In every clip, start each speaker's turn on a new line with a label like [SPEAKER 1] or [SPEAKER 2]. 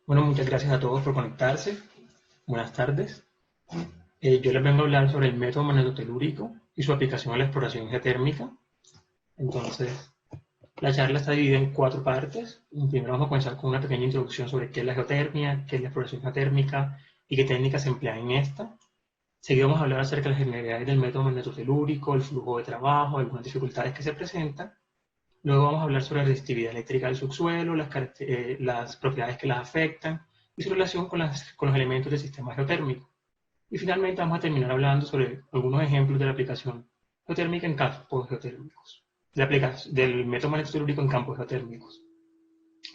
[SPEAKER 1] Bueno, muchas gracias a todos por conectarse. Buenas tardes. Yo les vengo a hablar sobre el método magnetotelúrico y su aplicación a la exploración geotérmica. Entonces, la charla está dividida en 4 partes. Primero vamos a comenzar con una pequeña introducción sobre qué es la geotermia, qué es la exploración geotérmica y qué técnicas se emplean en esta. Seguido vamos a hablar acerca de las generalidades del método magnetotelúrico, el flujo de trabajo, algunas dificultades que se presentan. Luego vamos a hablar sobre la resistividad eléctrica del subsuelo, las propiedades que las afectan y su relación con los elementos del sistema geotérmico. Y finalmente vamos a terminar hablando sobre algunos ejemplos de la aplicación geotérmica en campos geotérmicos, del método magnetotelúrico en campos geotérmicos.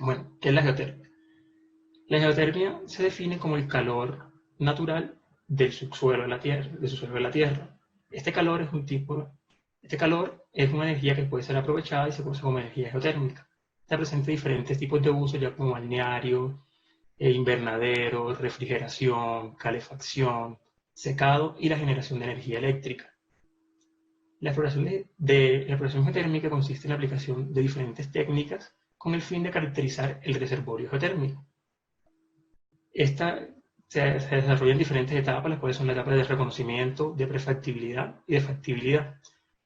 [SPEAKER 1] Bueno, ¿qué es la geotermia? La geotermia se define como el calor natural del subsuelo de la Tierra. Este calor es una energía que puede ser aprovechada y se conoce como energía geotérmica. Está presente diferentes tipos de usos, ya como balneario, invernadero, refrigeración, calefacción, secado y la generación de energía eléctrica. La exploración geotérmica consiste en la aplicación de diferentes técnicas con el fin de caracterizar el reservorio geotérmico. Esta se desarrolla en diferentes etapas, las cuales son las etapas de reconocimiento, de prefactibilidad y de factibilidad.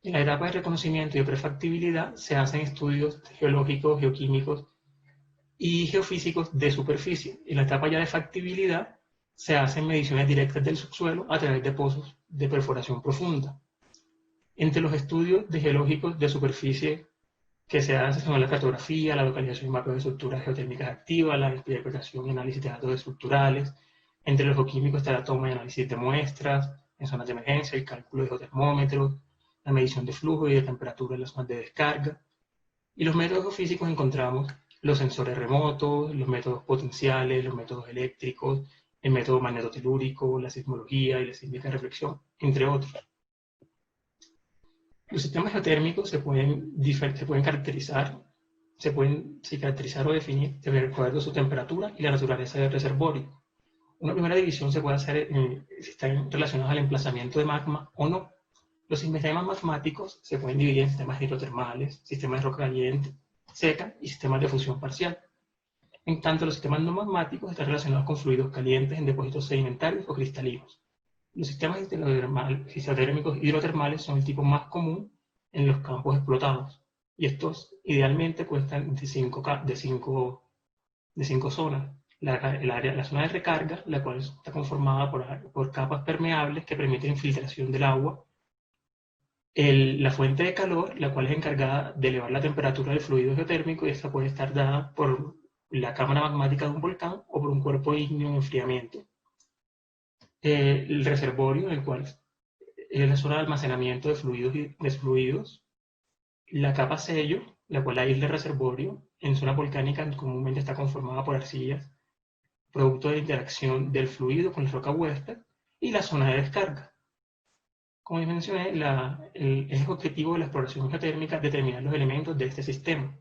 [SPEAKER 1] En la etapa de reconocimiento y de prefactibilidad se hacen estudios geológicos, geoquímicos y geofísicos de superficie. En la etapa ya de factibilidad se hacen mediciones directas del subsuelo a través de pozos de perforación profunda. Entre los estudios geológicos de superficie que se hacen son la cartografía, la localización y mapeo de estructuras geotérmicas activas, la interpretación y análisis de datos estructurales. Entre los geoquímicos está la toma y análisis de muestras en zonas de emergencia, el cálculo de geotermómetros, la medición de flujo y de temperatura en las zonas de descarga. Y los métodos geofísicos encontramos los sensores remotos, los métodos potenciales, los métodos eléctricos, el método magnetotelúrico, la sismología y la sísmica de reflexión, entre otros. Los sistemas geotérmicos se pueden caracterizar o definir de acuerdo a su temperatura y la naturaleza del reservorio. Una primera división se puede hacer si están relacionados al emplazamiento de magma o no. Los sistemas magmáticos se pueden dividir en sistemas hidrotermales, sistemas de roca caliente, seca y sistemas de fusión parcial. En tanto, los sistemas no magmáticos están relacionados con fluidos calientes en depósitos sedimentarios o cristalinos. Los sistemas isotérmicos hidrotermales son el tipo más común en los campos explotados, y estos idealmente constan de cinco zonas. La zona de recarga, la cual está conformada por capas permeables que permiten infiltración del agua. La fuente de calor, la cual es encargada de elevar la temperatura del fluido geotérmico, y esta puede estar dada por la cámara magmática de un volcán o por un cuerpo ígneo en enfriamiento. El reservorio, el cual es la zona de almacenamiento de fluidos, la capa sello, la cual aísla el reservorio, en zona volcánica comúnmente está conformada por arcillas, producto de la interacción del fluido con la roca huésped, y la zona de descarga. Como ya mencioné, el objetivo de la exploración geotérmica determinar los elementos de este sistema.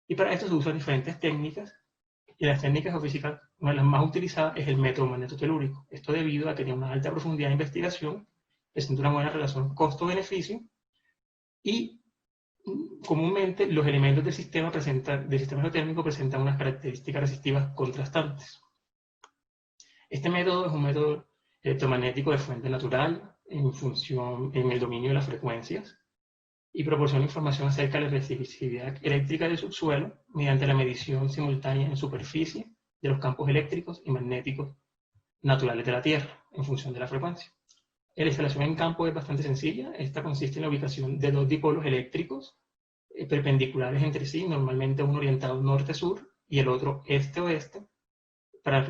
[SPEAKER 1] Y para esto se usan diferentes técnicas, y las técnicas geofísicas, una de las más utilizadas es el método magnetotelúrico. Esto debido a que tiene una alta profundidad de investigación, presenta una buena relación costo-beneficio, y comúnmente los elementos del sistema geotérmico presentan unas características resistivas contrastantes. Este método es un método electromagnético de fuente natural en el dominio de las frecuencias, y proporciona información acerca de la resistividad eléctrica del subsuelo mediante la medición simultánea en superficie de los campos eléctricos y magnéticos naturales de la Tierra en función de la frecuencia. La instalación en campo es bastante sencilla. Esta consiste en la ubicación de 2 dipolos eléctricos perpendiculares entre sí, normalmente uno orientado norte-sur y el otro este-oeste,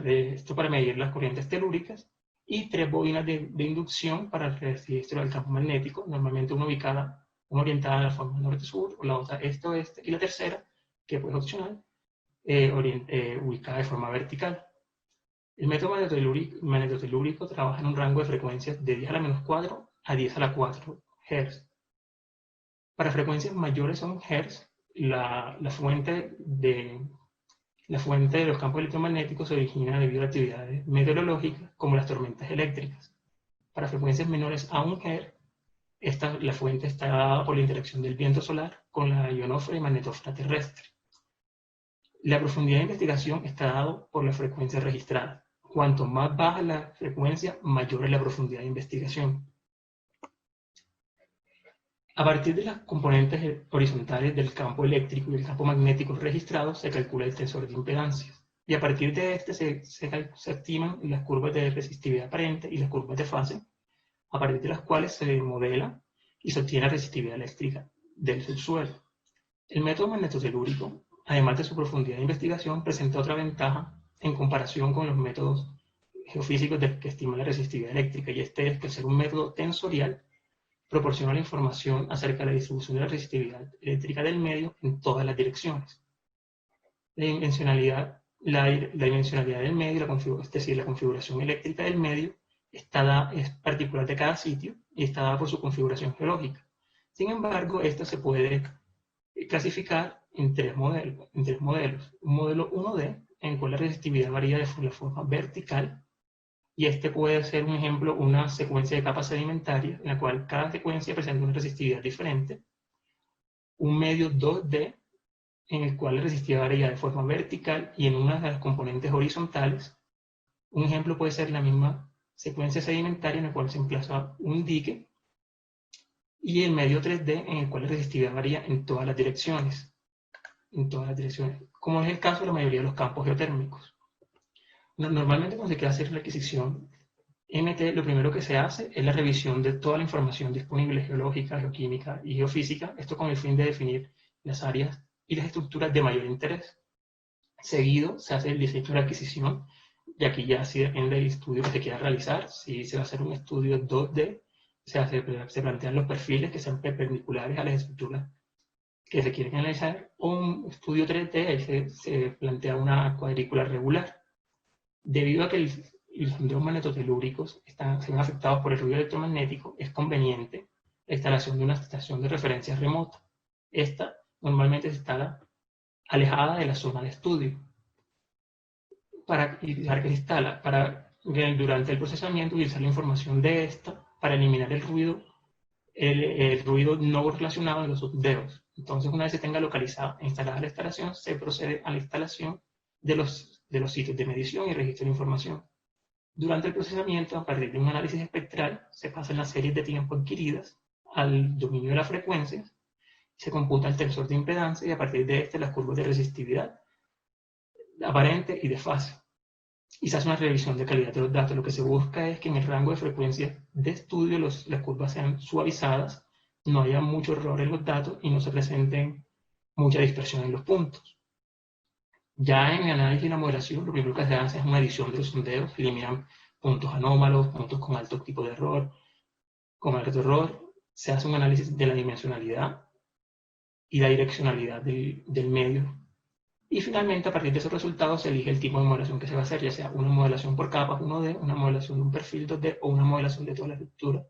[SPEAKER 1] esto para medir las corrientes telúricas, y 3 bobinas de inducción para el registro del campo magnético, normalmente una orientada a la forma norte-sur, la otra este-oeste, y la tercera, que es opcional, ubicada de forma vertical. El método magnetotelúrico trabaja en un rango de frecuencias de 10 a la menos 4 a 10 a la 4 Hz. Para frecuencias mayores a 1 Hz, la fuente de los campos electromagnéticos se origina debido a actividades meteorológicas como las tormentas eléctricas. Para frecuencias menores a 1 Hz, la fuente está dada por la interacción del viento solar con la ionosfera y magnetosfera terrestre. La profundidad de investigación está dado por la frecuencia registrada. Cuanto más baja la frecuencia, mayor es la profundidad de investigación. A partir de las componentes horizontales del campo eléctrico y el campo magnético registrados, se calcula el tensor de impedancias. Y a partir de este se estiman las curvas de resistividad aparente y las curvas de fase, a partir de las cuales se modela y se obtiene la resistividad eléctrica del subsuelo. El método magnetotelúrico, además de su profundidad de investigación, presenta otra ventaja en comparación con los métodos geofísicos que estiman la resistividad eléctrica, y este es que al ser un método tensorial, proporciona la información acerca de la distribución de la resistividad eléctrica del medio en todas las direcciones. La dimensionalidad del medio, es decir, la configuración eléctrica del medio, es particular de cada sitio y está dada por su configuración geológica. Sin embargo, esta se puede clasificar en tres modelos. Un modelo 1D, en el cual la resistividad varía de forma vertical, y este puede ser un ejemplo, una secuencia de capas sedimentarias, en la cual cada secuencia presenta una resistividad diferente. Un medio 2D, en el cual la resistividad varía de forma vertical y en una de las componentes horizontales. Un ejemplo puede ser la misma secuencia sedimentaria en la cual se emplaza un dique, y el medio 3D, en el cual la resistividad varía en todas las direcciones. Como es el caso de la mayoría de los campos geotérmicos. Normalmente cuando se quiere hacer la adquisición MT, lo primero que se hace es la revisión de toda la información disponible geológica, geoquímica y geofísica, esto con el fin de definir las áreas y las estructuras de mayor interés. Seguido se hace el diseño de la adquisición, y aquí ya sí depende del estudio que se quiera realizar. Si se va a hacer un estudio 2D, se plantean los perfiles que sean perpendiculares a las estructuras que se quieren analizar, o un estudio 3D, ahí se plantea una cuadrícula regular. Debido a que los sondeos magnetotelúricos se ven afectados por el ruido electromagnético, es conveniente la instalación de una estación de referencia remota. Esta normalmente se instala alejada de la zona de estudio. Para utilizar que se instala para durante el procesamiento utilizar la información de esta para eliminar el ruido no relacionado de los sondeos. Entonces, una vez se tenga localizada e instalada la instalación, se procede a la instalación de los sitios de medición y registro de información. Durante el procesamiento, a partir de un análisis espectral, se pasan las series de tiempo adquiridas al dominio de las frecuencias, se computa el tensor de impedancia y a partir de este las curvas de resistividad aparente y de fase. Y se hace una revisión de calidad de los datos. Lo que se busca es que en el rango de frecuencia de estudio las curvas sean suavizadas, no haya mucho error en los datos y no se presenten mucha dispersión en los puntos. Ya en el análisis y la modelación, lo primero que se hace es una edición de los sondeos, se eliminan puntos anómalos, puntos con alto tipo de error, con alto error, se hace un análisis de la dimensionalidad y la direccionalidad del medio. Y finalmente, a partir de esos resultados, se elige el tipo de modelación que se va a hacer, ya sea una modelación por capas 1D, una modelación de un perfil 2D o una modelación de toda la estructura,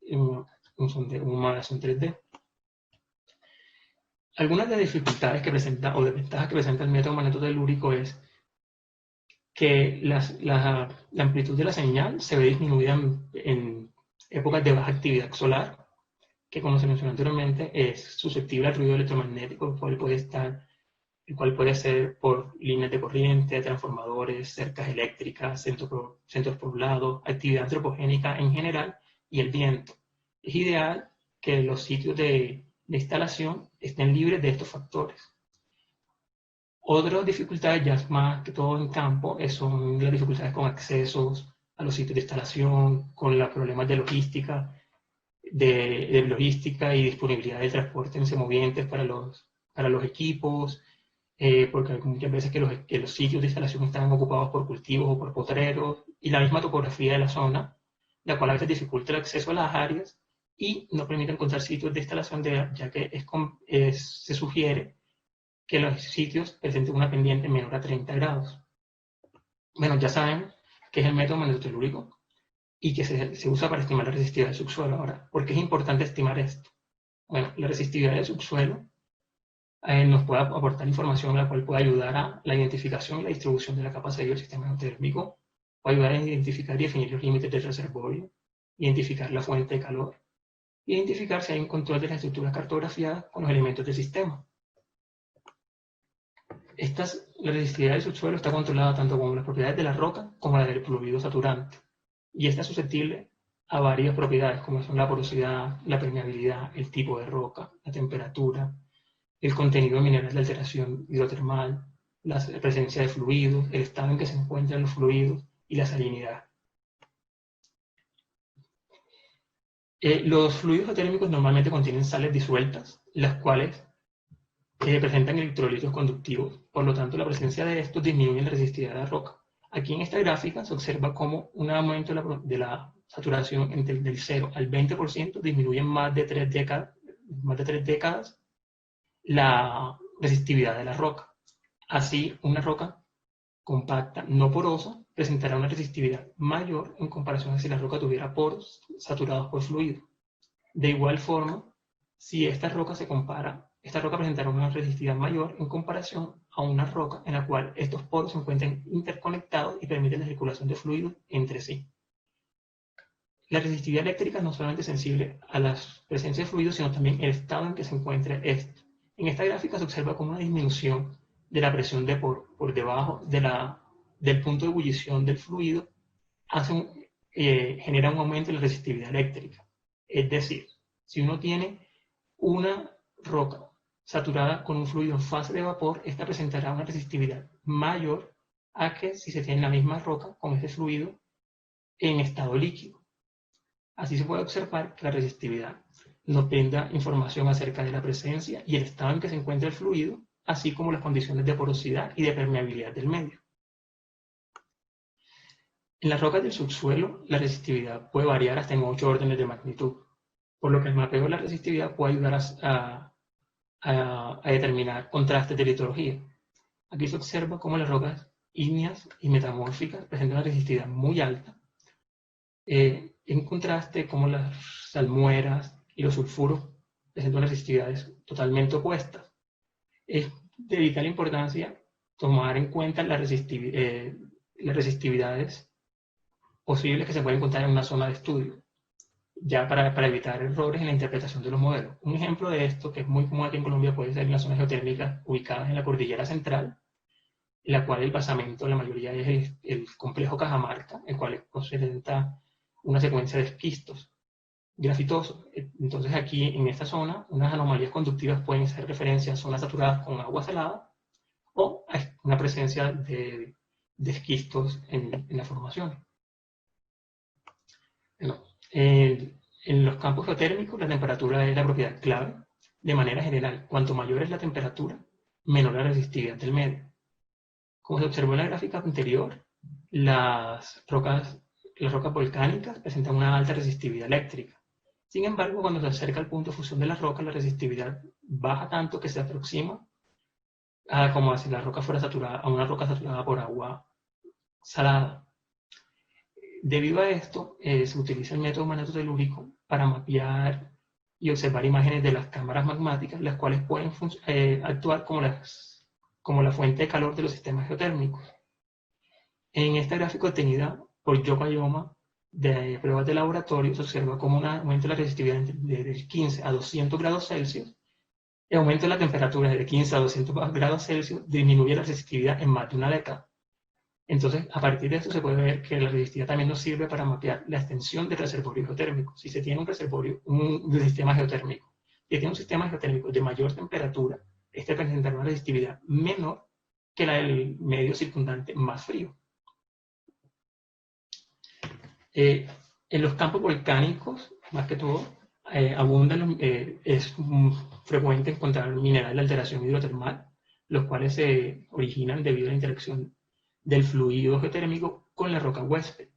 [SPEAKER 1] una modelación 3D. Algunas de las dificultades que presenta o desventajas que presenta el método magnetotelúrico es que la amplitud de la señal se ve disminuida en épocas de baja actividad solar, que como se mencionó anteriormente es susceptible al ruido electromagnético, el cual puede ser por líneas de corriente, transformadores, cercas eléctricas, centros poblados, actividad antropogénica en general y el viento. Es ideal que los sitios de instalación estén libres de estos factores. Otras dificultades, ya más que todo en campo, son las dificultades con accesos a los sitios de instalación, con los problemas de logística, y disponibilidad de transporte en semovientes para los equipos, porque muchas veces que los sitios de instalación están ocupados por cultivos o por potreros, y la misma topografía de la zona, la cual a veces dificulta el acceso a las áreas y no permite encontrar sitios de instalación, ya que se sugiere que los sitios presenten una pendiente menor a 30 grados. Bueno, ya saben que es el método magnetotelúrico y que se usa para estimar la resistividad del subsuelo. Ahora, ¿por qué es importante estimar esto? Bueno, la resistividad del subsuelo nos puede aportar información la cual puede ayudar a la identificación y la distribución de la capa serio del sistema geotérmico, puede ayudar a identificar y definir los límites del reservorio, identificar la fuente de calor, identificar si hay un control de las estructuras cartografiadas con los elementos del sistema. La resistividad del subsuelo está controlada tanto como las propiedades de la roca como la del fluido saturante. Y está susceptible a varias propiedades, como son la porosidad, la permeabilidad, el tipo de roca, la temperatura, el contenido mineral de alteración hidrotermal, la presencia de fluidos, el estado en que se encuentran los fluidos y la salinidad. Los fluidos geotérmicos normalmente contienen sales disueltas, las cuales presentan electrolitos conductivos, por lo tanto la presencia de estos disminuye la resistividad de la roca. Aquí en esta gráfica se observa cómo un aumento de la saturación del 0 al 20% disminuye en más de 3 décadas la resistividad de la roca. Así, una roca compacta, no porosa, presentará una resistividad mayor en comparación a si la roca tuviera poros saturados por fluido. De igual forma, si esta roca presentará una resistividad mayor en comparación a una roca en la cual estos poros se encuentran interconectados y permiten la circulación de fluidos entre sí. La resistividad eléctrica no solamente es sensible a la presencia de fluidos, sino también el estado en que se encuentra este. En esta gráfica se observa como una disminución de la presión de por debajo del punto de ebullición del fluido genera un aumento en la resistividad eléctrica. Es decir, si uno tiene una roca saturada con un fluido en fase de vapor, esta presentará una resistividad mayor a que si se tiene la misma roca con ese fluido en estado líquido. Así se puede observar que la resistividad nos brinda información acerca de la presencia y el estado en que se encuentra el fluido, así como las condiciones de porosidad y de permeabilidad del medio. En las rocas del subsuelo, la resistividad puede variar hasta en 8 órdenes de magnitud, por lo que el mapeo de la resistividad puede ayudar a determinar contrastes de litología. Aquí se observa cómo las rocas ígneas y metamórficas presentan una resistividad muy alta, en contraste como las salmueras y los sulfuros presentan unas resistividades totalmente opuestas. Es de vital importancia tomar en cuenta las resistividades posibles que se pueden encontrar en una zona de estudio, ya para evitar errores en la interpretación de los modelos. Un ejemplo de esto, que es muy común aquí en Colombia, puede ser en las zonas geotérmicas ubicadas en la cordillera central, en la cual el basamento, la mayoría es el complejo Cajamarca, el cual presenta una secuencia de esquistos grafitosos. Entonces aquí, en esta zona, unas anomalías conductivas pueden ser referencia a zonas saturadas con agua salada o a una presencia de esquistos en la formación. Bueno, en los campos geotérmicos la temperatura es la propiedad clave. De manera general, cuanto mayor es la temperatura, menor la resistividad del medio. Como se observó en la gráfica anterior, las rocas volcánicas presentan una alta resistividad eléctrica. Sin embargo, cuando se acerca al punto de fusión de las rocas, la resistividad baja tanto que se aproxima como si la roca fuera a una roca saturada por agua salada. Debido a esto, se utiliza el método magneto-telúrico para mapear y observar imágenes de las cámaras magmáticas, las cuales pueden actuar como la fuente de calor de los sistemas geotérmicos. En esta gráfica obtenida por Yokoyama de pruebas de laboratorio, se observa cómo un aumento de la resistividad de 15 a 200 grados Celsius, el aumento de la temperatura de 15 a 200 grados Celsius disminuye la resistividad en más de una década. Entonces, a partir de esto se puede ver que la resistividad también nos sirve para mapear la extensión del reservorio geotérmico. Si se tiene un sistema geotérmico, si tiene un sistema geotérmico de mayor temperatura, este presentará una resistividad menor que la del medio circundante más frío. En los campos volcánicos, más que todo, es frecuente encontrar minerales de alteración hidrotermal, los cuales se originan debido a la interacción del fluido geotérmico con la roca huésped.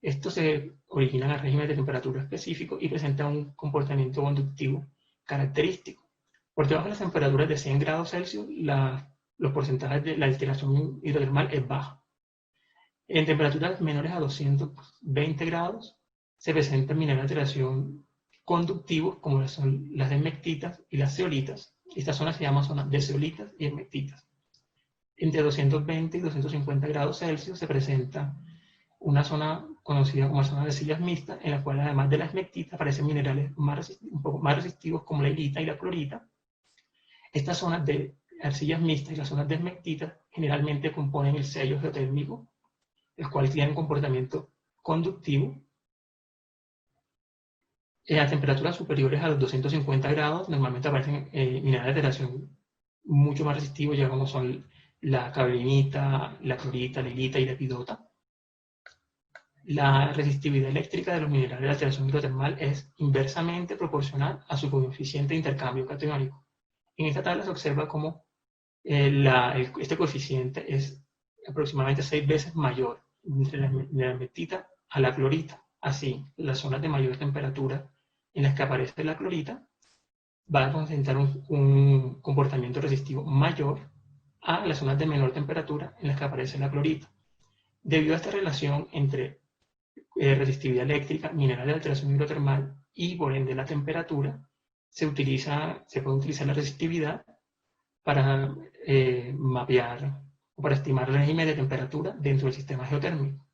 [SPEAKER 1] Estos se originan a regímenes de temperatura específicos y presentan un comportamiento conductivo característico. Por debajo de las temperaturas de 100 grados Celsius, los porcentajes de la alteración hidrotermal es baja. En temperaturas menores a 220 grados se presentan minerales de alteración conductivos como son las esmectitas y las zeolitas. Esta zona se llama zona de zeolitas y esmectitas. Entre 220 y 250 grados Celsius se presenta una zona conocida como zona de sillas mixtas, en la cual además de la esmectita aparecen minerales un poco más resistivos como la hilita y la clorita. Estas zonas de arcillas mixtas y las zonas desmectitas generalmente componen el sello geotérmico, el cual tiene un comportamiento conductivo. A temperaturas superiores a los 250 grados normalmente aparecen minerales de alteración mucho más resistivos, ya como son la caolinita, la clorita, la hilita y la epidota. La resistividad eléctrica de los minerales de alteración hidrotermal es inversamente proporcional a su coeficiente de intercambio catiónico. En esta tabla se observa cómo este coeficiente es aproximadamente 6 veces mayor entre la mineralmetita a la clorita. Así, las zonas de mayor temperatura en las que aparece la clorita va a concentrar un comportamiento resistivo mayor a las zonas de menor temperatura en las que aparece la clorita. Debido a esta relación entre resistividad eléctrica, mineral de alteración hidrotermal y por ende la temperatura, se puede utilizar la resistividad para mapear o para estimar el régimen de temperatura dentro del sistema geotérmico.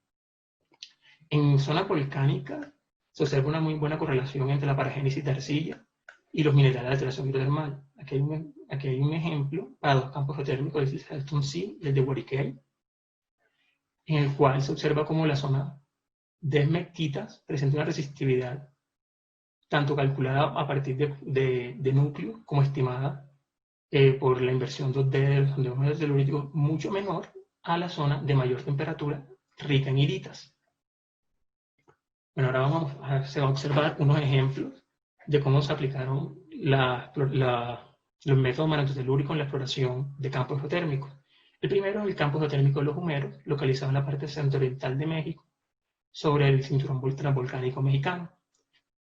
[SPEAKER 1] En zonas volcánicas se observa una muy buena correlación entre la paragénesis de arcilla y los minerales de alteración hidrotermal. Aquí hay un ejemplo para dos campos geotérmicos, el de Halston Sea y el de Warikei, en el cual se observa como la zona desmectitas presenta una resistividad tanto calculada a partir de núcleos como estimada por la inversión 2D de los sondeos telúricos mucho menor a la zona de mayor temperatura rica en hilitas. Bueno, ahora se van a observar unos ejemplos de cómo se aplicaron los métodos magnetotelúricos en la exploración de campos geotérmicos. El primero es el campo geotérmico de Los Humeros, localizado en la parte centro-oriental de México, sobre el cinturón transvolcánico mexicano.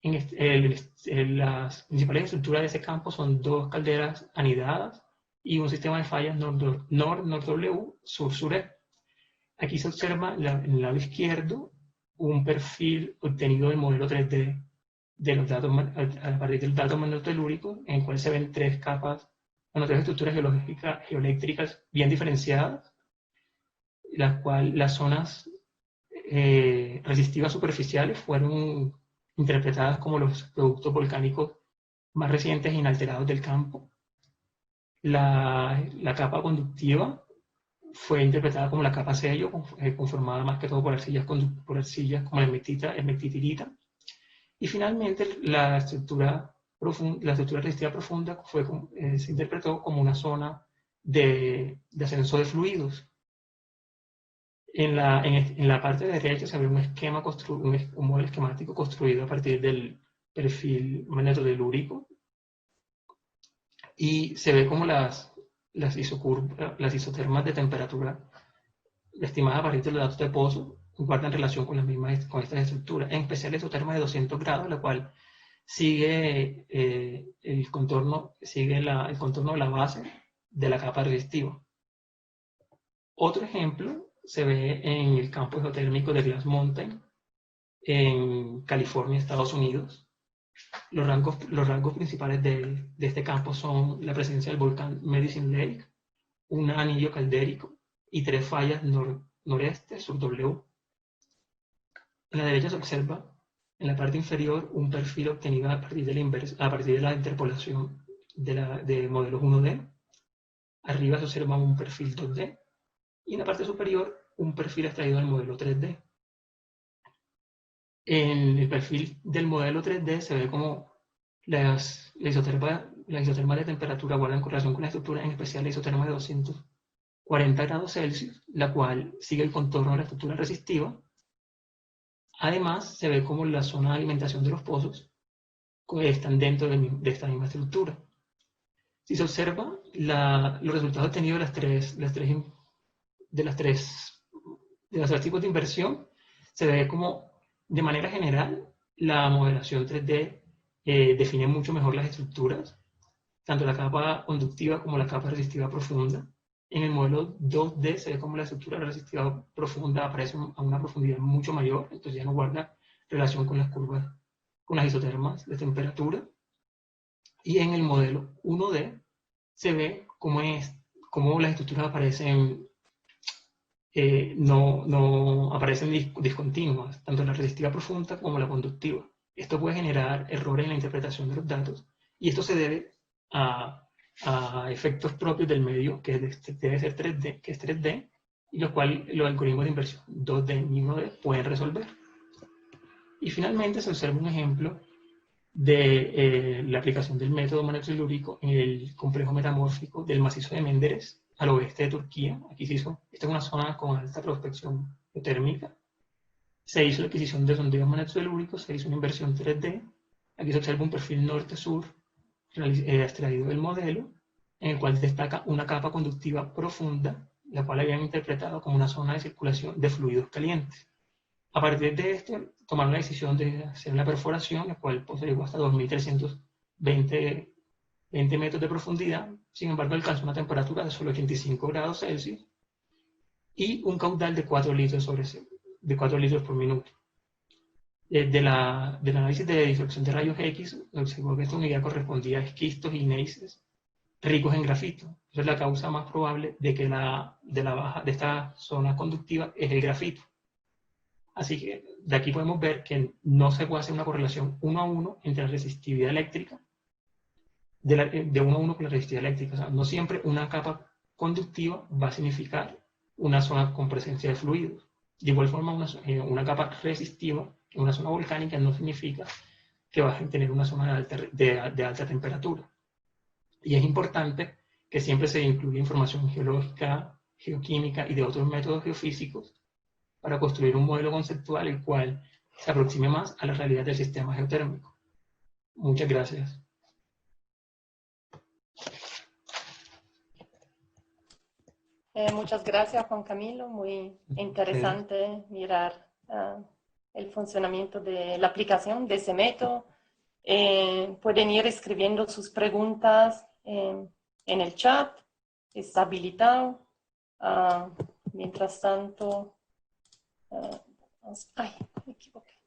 [SPEAKER 1] Las principales estructuras de ese campo son dos calderas anidadas y un sistema de fallas nord-nord-w, sur-sureste. Aquí se observa en el lado izquierdo un perfil obtenido del modelo 3D de los datos, a partir del dato magnetotelúrico, en el cual se ven tres capas, tres estructuras geoeléctricas bien diferenciadas, las zonas resistivas superficiales fueron interpretadas como los productos volcánicos más recientes e inalterados del campo. La capa conductiva fue interpretada como la capa sello, conformada más que todo por arcillas como la hemectitilita. Y finalmente la estructura resistiva profunda se interpretó como una zona de ascenso de fluidos. En la parte derecha se ve un modelo esquemático construido a partir del perfil magnetotelúrico y se ve como las isotermas de temperatura estimadas a partir de los datos de pozo guardan relación con estas estructuras, en especial la isoterma de 200 grados, la cual sigue el contorno de la base de la capa resistiva. Otro ejemplo se ve en el campo geotérmico de Glass Mountain, en California, Estados Unidos. Los rangos principales de este campo son la presencia del volcán Medicine Lake, un anillo caldérico y tres fallas noreste, sur W. En la derecha se observa en la parte inferior un perfil obtenido a partir de la interpolación de modelos 1D. Arriba se observa un perfil 2D. Y en la parte superior, un perfil extraído del modelo 3D. En el perfil del modelo 3D se ve como las isotermas de temperatura guardan correlación con la estructura, en especial la isoterma de 240 grados Celsius, la cual sigue el contorno de la estructura resistiva. Además, se ve como la zona de alimentación de los pozos están dentro de esta misma estructura. Si se observa, los resultados obtenidos de los tres tipos de inversión, se ve como, de manera general, la modelación 3D define mucho mejor las estructuras, tanto la capa conductiva como la capa resistiva profunda. En el modelo 2D se ve como la estructura resistiva profunda aparece a una profundidad mucho mayor, entonces ya no guarda relación con las curvas, con las isotermas de temperatura. Y en el modelo 1D se ve cómo las estructuras aparecen no aparecen discontinuas, tanto la resistiva profunda como la conductiva. Esto puede generar errores en la interpretación de los datos, y esto se debe a a efectos propios del medio, que debe ser 3D, que es 3D, y los cuales los algoritmos de inversión 2D y 1D pueden resolver. Y finalmente se observa un ejemplo de la aplicación del método monoxilúrico en el complejo metamórfico del macizo de Menderes, al oeste de Turquía. Aquí se hizo, esta es una zona con alta prospección geotérmica. Se hizo la adquisición de sondeos monoxilúricos, se hizo una inversión 3D. Aquí se observa un perfil norte-sur extraído del modelo, en el cual destaca una capa conductiva profunda, la cual habían interpretado como una zona de circulación de fluidos calientes. A partir de esto, tomaron la decisión de hacer la perforación, la cual llegó hasta 2.320 metros de profundidad. Sin embargo, alcanzó una temperatura de solo 85 grados Celsius y un caudal de 4 litros, de 4 litros por minuto. Del análisis de difracción de rayos X, observó que esta unidad correspondía a esquistos y gneisses ricos en grafito. Esa es la causa más probable de que de esta zona conductiva es el grafito. Así que de aquí podemos ver que no se puede hacer una correlación 1 a 1 entre la resistividad eléctrica, de 1 a 1 con la resistividad eléctrica. O sea, no siempre una capa conductiva va a significar una zona con presencia de fluidos. De igual forma, una capa resistiva en una zona volcánica no significa que vas a tener una zona de alta temperatura. Y es importante que siempre se incluya información geológica, geoquímica y de otros métodos geofísicos para construir un modelo conceptual el cual se aproxime más a la realidad del sistema geotérmico. Muchas gracias.
[SPEAKER 2] Muchas gracias, Juan Camilo. Muy interesante mirar el funcionamiento de la aplicación de ese método. Pueden ir escribiendo sus preguntas en el chat. Está habilitado. Mientras tanto, ay, me equivoqué.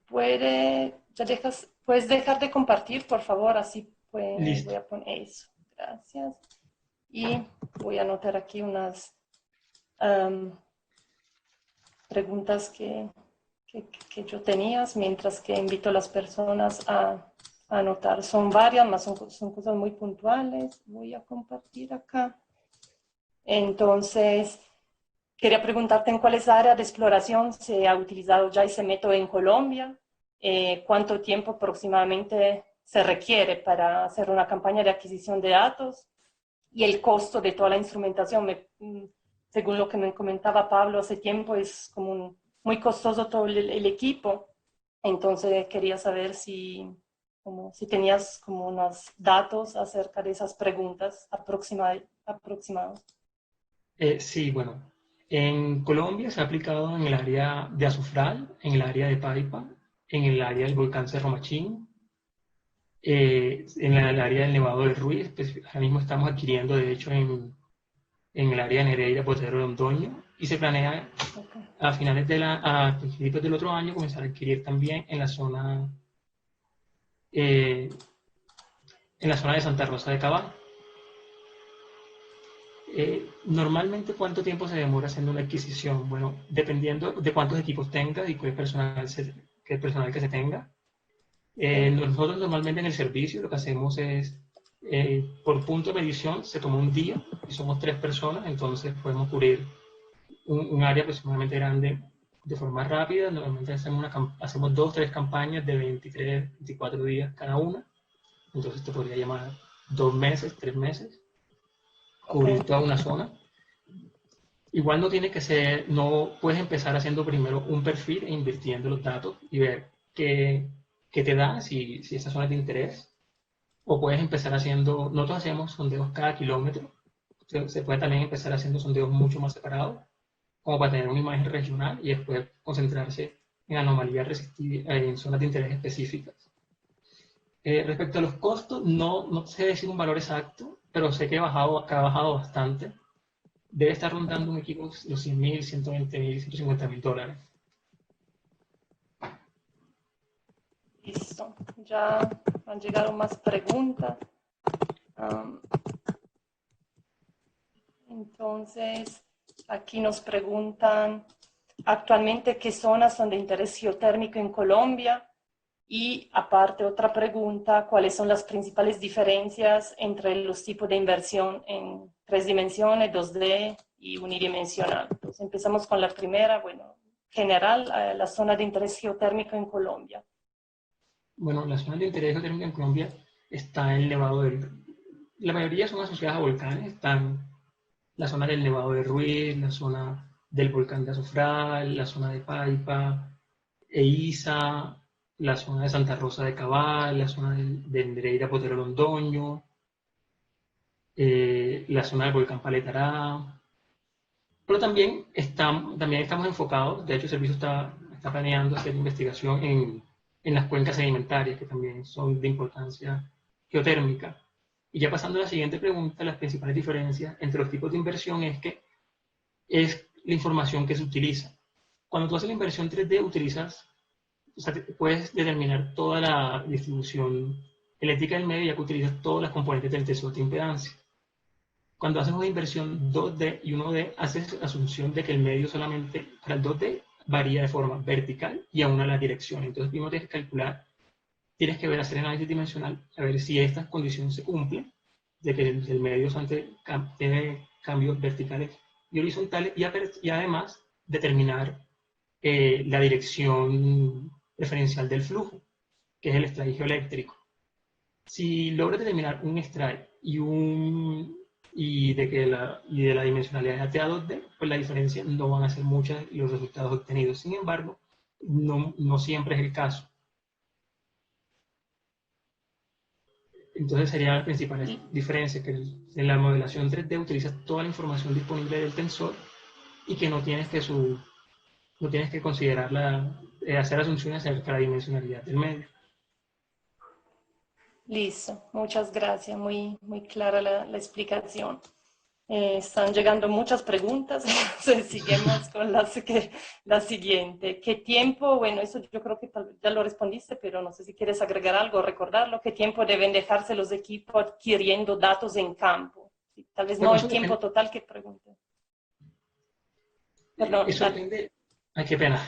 [SPEAKER 2] ¿Puedes dejar de compartir, por favor? Así pues, voy a poner eso. Gracias. Y voy a anotar aquí unas preguntas que yo tenía, mientras que invito a las personas a anotar. Son varias, son cosas muy puntuales. Voy a compartir acá. Entonces, quería preguntarte en cuáles áreas de exploración se ha utilizado ya ese método en Colombia, cuánto tiempo aproximadamente se requiere para hacer una campaña de adquisición de datos y el costo de toda la instrumentación. Según lo que me comentaba Pablo hace tiempo, es como muy costoso todo el equipo. Entonces quería saber si tenías como unos datos acerca de esas preguntas aproximados.
[SPEAKER 1] Sí, bueno, en Colombia se ha aplicado en el área de Azufral, en el área de Paipa, en el área del volcán Cerro Machín, en el área del Nevado del Ruiz. Pues, ahora mismo estamos adquiriendo, de hecho, en el área de Nereida, Potrero de Londoño, y se planea a principios del otro año comenzar a adquirir también en la zona de Santa Rosa de Cabal. Normalmente, ¿cuánto tiempo se demora haciendo una adquisición? Bueno, dependiendo de cuántos equipos tenga y qué personal que se tenga. Nosotros normalmente en el servicio lo que hacemos es, por punto de medición se toma un día y somos 3 personas, entonces podemos cubrir un área aproximadamente grande de forma rápida. Normalmente hacemos 2 o 3 campañas de 23, 24 días cada una, entonces te podría llamar 2 meses, 3 meses, cubrir toda una zona. Igual no tiene que ser, no puedes empezar haciendo primero un perfil e invirtiendo los datos y ver qué te da, si esa zona es de interés. O puedes empezar haciendo, nosotros hacemos sondeos cada kilómetro. Se puede también empezar haciendo sondeos mucho más separados, como para tener una imagen regional y después concentrarse en anomalías en zonas de interés específicas. Respecto a los costos, no sé decir un valor exacto, pero sé que ha bajado bastante. Debe estar rondando un equipo los $100,000, $120,000, $150,000.
[SPEAKER 2] Listo, ya han llegado más preguntas. Entonces, aquí nos preguntan actualmente qué zonas son de interés geotérmico en Colombia Y aparte, otra pregunta, ¿cuáles son las principales diferencias entre los tipos de inversión en 3 dimensiones, 2D y unidimensional? Entonces, empezamos con la primera, bueno, general, la zona de interés geotérmico en Colombia.
[SPEAKER 1] Bueno, las zonas de interés geotérmico en Colombia está el Nevado del... La mayoría son asociadas a volcanes. Están la zona del Nevado de Ruiz, la zona del volcán de Azufral, la zona de Paipa, Eiza, la zona de Santa Rosa de Cabal, la zona de Nereida Potero Londoño, la zona del volcán Paletará. Pero también estamos enfocados, de hecho el servicio está planeando hacer investigación en las cuencas sedimentarias, que también son de importancia geotérmica. Y ya pasando a la siguiente pregunta, las principales diferencias entre los tipos de inversión es que es la información que se utiliza. Cuando tú haces la inversión 3D, o sea, puedes determinar toda la distribución eléctrica del medio, ya que utilizas todas las componentes del tensor de impedancia. Cuando haces una inversión 2D y 1D, haces la asunción de que el medio solamente, para el 2D, varía de forma vertical y aún a la dirección. Entonces, primero tienes que calcular, tienes que hacer análisis dimensional, a ver si estas condiciones se cumplen, de que el medio tiene cambios verticales y horizontales, y además determinar la dirección preferencial del flujo, que es el estratigio eléctrico. Si logras determinar un extrae y de la dimensionalidad de A2D, pues la diferencia no van a ser muchas y los resultados obtenidos. Sin embargo, no siempre es el caso. Entonces serían las principales diferencias, que en la modelación 3D utilizas toda la información disponible del tensor y que no tienes que hacer asunciones acerca de la dimensionalidad del medio.
[SPEAKER 2] Listo, muchas gracias, muy, muy clara la explicación. Están llegando muchas preguntas, entonces seguimos con la siguiente. ¿Qué tiempo? Bueno, eso yo creo que ya lo respondiste, pero no sé si quieres agregar algo, recordarlo. ¿Qué tiempo deben dejarse los equipos adquiriendo datos en campo? Tal vez
[SPEAKER 1] Bueno,
[SPEAKER 2] no el tiempo total que pregunte. Perdón.
[SPEAKER 1] Eso depende... Ay, qué pena.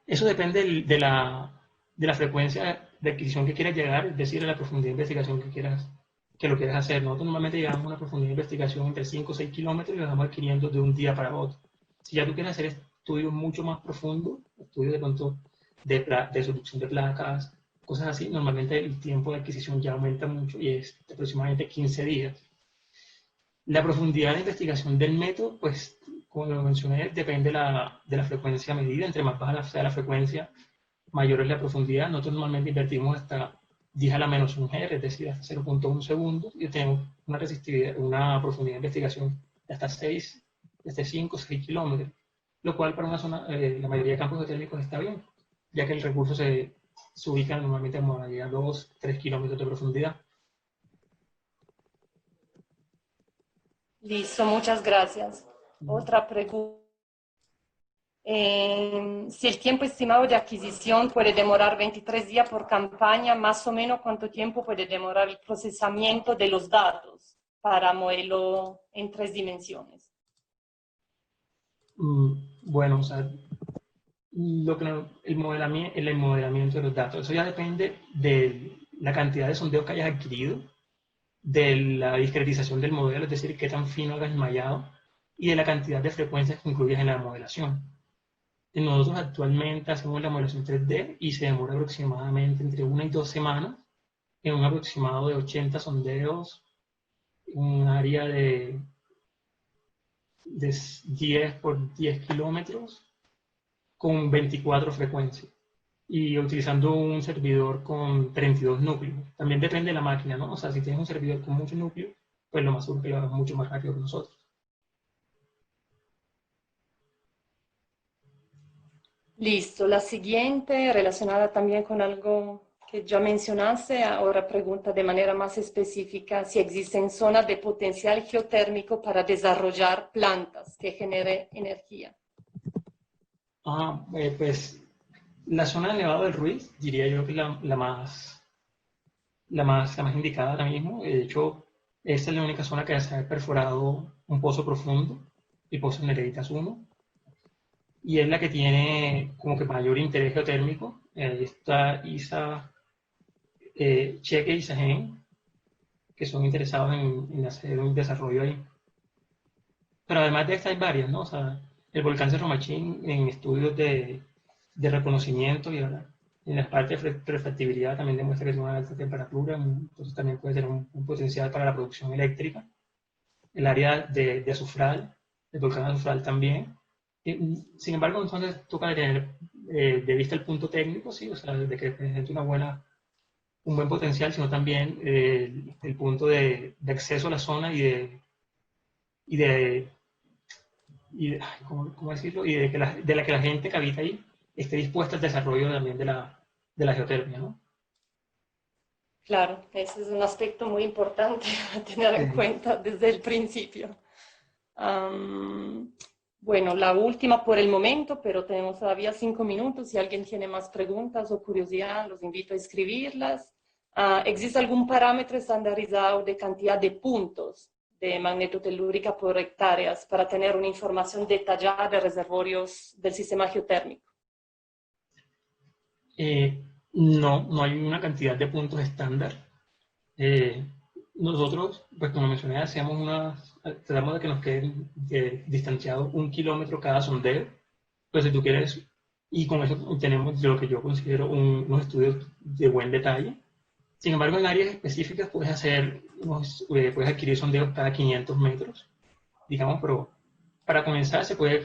[SPEAKER 1] Eso depende de la frecuencia de adquisición que quieras llegar, es decir, a la profundidad de investigación que lo quieras hacer. Nosotros normalmente llegamos a una profundidad de investigación entre 5 o 6 kilómetros y lo vamos adquiriendo de un día para otro. Si ya tú quieres hacer estudios mucho más profundos, estudios de pronto de solución de placas, cosas así, normalmente el tiempo de adquisición ya aumenta mucho y es de aproximadamente 15 días. La profundidad de investigación del método, pues, como lo mencioné, depende de la frecuencia medida. Entre más baja sea la frecuencia, mayor es la profundidad. Nosotros normalmente invertimos hasta 10 a la menos 1 G, es decir, hasta 0.1 segundos, y tenemos una profundidad de investigación de hasta 6, desde 5 o 6 kilómetros, lo cual para una zona, la mayoría de campos geotérmicos está bien, ya que el recurso se ubica normalmente en modalidad 2, 3 kilómetros de profundidad.
[SPEAKER 2] Listo, muchas gracias. Otra pregunta. Si el tiempo estimado de adquisición puede demorar 23 días por campaña, más o menos cuánto tiempo puede demorar el procesamiento de los datos para modelo en 3 dimensiones.
[SPEAKER 1] Bueno, o sea, el modelamiento de los datos, eso ya depende de la cantidad de sondeos que hayas adquirido, de la discretización del modelo, es decir, qué tan fino hagas el mallado, y de la cantidad de frecuencias que incluyas en la modelación. Nosotros actualmente hacemos la modelación 3D y se demora aproximadamente entre 1 y 2 semanas en un aproximado de 80 sondeos, un área de 10 por 10 kilómetros con 24 frecuencias y utilizando un servidor con 32 núcleos. También depende de la máquina, ¿no? O sea, si tienes un servidor con muchos núcleos, pues lo más seguro que lo hagas mucho más rápido que nosotros.
[SPEAKER 2] Listo, la siguiente relacionada también con algo que ya mencionaste, ahora pregunta de manera más específica si existen zonas de potencial geotérmico para desarrollar plantas que generen energía.
[SPEAKER 1] Pues la zona del Nevado del Ruiz, diría yo que es la más indicada ahora mismo. De hecho, esta es la única zona que se ha perforado un pozo profundo, el pozo Nereidas 1. y es la que tiene como que mayor interés geotérmico. Está ISA, Cheque y Segen, que son interesados en hacer un desarrollo ahí. Pero además de esta hay varias, ¿no? O sea, el volcán Cerro Machín en estudios de reconocimiento y ahora en la parte de prefactibilidad también demuestra que tiene una alta temperatura, entonces también puede tener un potencial para la producción eléctrica. El área de Azufral, el volcán Azufral también. Sin embargo, entonces toca tener de vista el punto técnico, sí, o sea, de que presente un buen potencial, sino también el punto de acceso a la zona y de ay, ¿cómo decirlo? Y de la que la gente que habita ahí esté dispuesta al desarrollo también de la geotermia, ¿no?
[SPEAKER 2] Claro, ese es un aspecto muy importante a tener en
[SPEAKER 1] Sí.
[SPEAKER 2] cuenta desde el principio. Am, bueno, la última por el momento, pero tenemos todavía 5 minutos. Si alguien tiene más preguntas o curiosidad, los invito a escribirlas. ¿Existe algún parámetro estandarizado de cantidad de puntos de magnetotelúrica por hectáreas para tener una información detallada de reservorios del sistema geotérmico?
[SPEAKER 1] No hay una cantidad de puntos estándar. Eh, Nosotros, pues como mencioné, tratamos de que nos queden distanciados 1 kilómetro cada sondeo. Pues si tú quieres, y con eso tenemos lo que yo considero unos estudios de buen detalle. Sin embargo, en áreas específicas puedes adquirir sondeos cada 500 metros, digamos, pero para comenzar se puede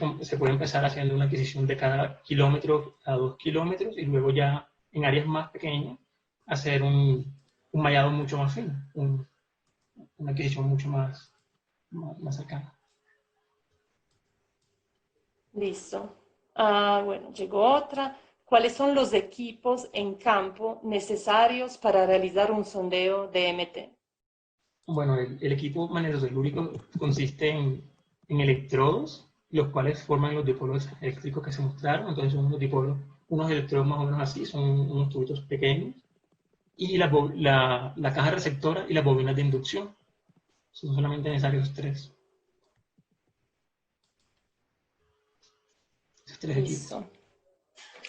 [SPEAKER 1] empezar haciendo una adquisición de cada kilómetro a 2 kilómetros y luego ya en áreas más pequeñas hacer un mallado mucho más fino, una adquisición mucho más cercana.
[SPEAKER 2] Listo. Bueno, llegó otra. ¿Cuáles son los equipos en campo necesarios para realizar un sondeo de MT?
[SPEAKER 1] Bueno, el equipo magnetotelúrico consiste en electrodos, los cuales forman los dipolos eléctricos que se mostraron. Entonces son unos dipolos, unos electrodos más o menos así, son unos tubitos pequeños. Y la caja receptora y las bobinas de inducción. Son solamente necesarios esos tres equipos.
[SPEAKER 2] Listo.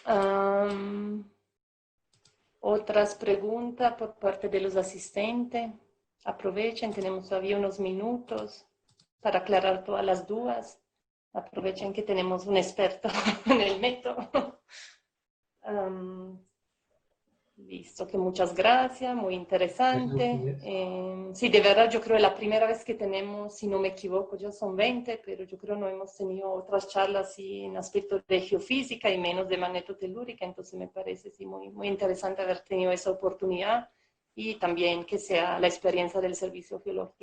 [SPEAKER 2] Am, Otras preguntas por parte de los asistentes. Aprovechen, tenemos todavía unos minutos para aclarar todas las dudas. Aprovechen que tenemos un experto en el método. Um, Listo, que muchas gracias, muy
[SPEAKER 1] Gracias a
[SPEAKER 2] interesante.
[SPEAKER 1] ustedes.
[SPEAKER 2] Sí, de verdad yo creo que la primera vez que tenemos, si no me equivoco, ya son 20, pero yo creo no hemos tenido otras charlas así en aspectos de geofísica y menos de magnetotelúrica, entonces me parece sí, muy interesante haber tenido esa oportunidad y también que sea la experiencia del servicio geológico.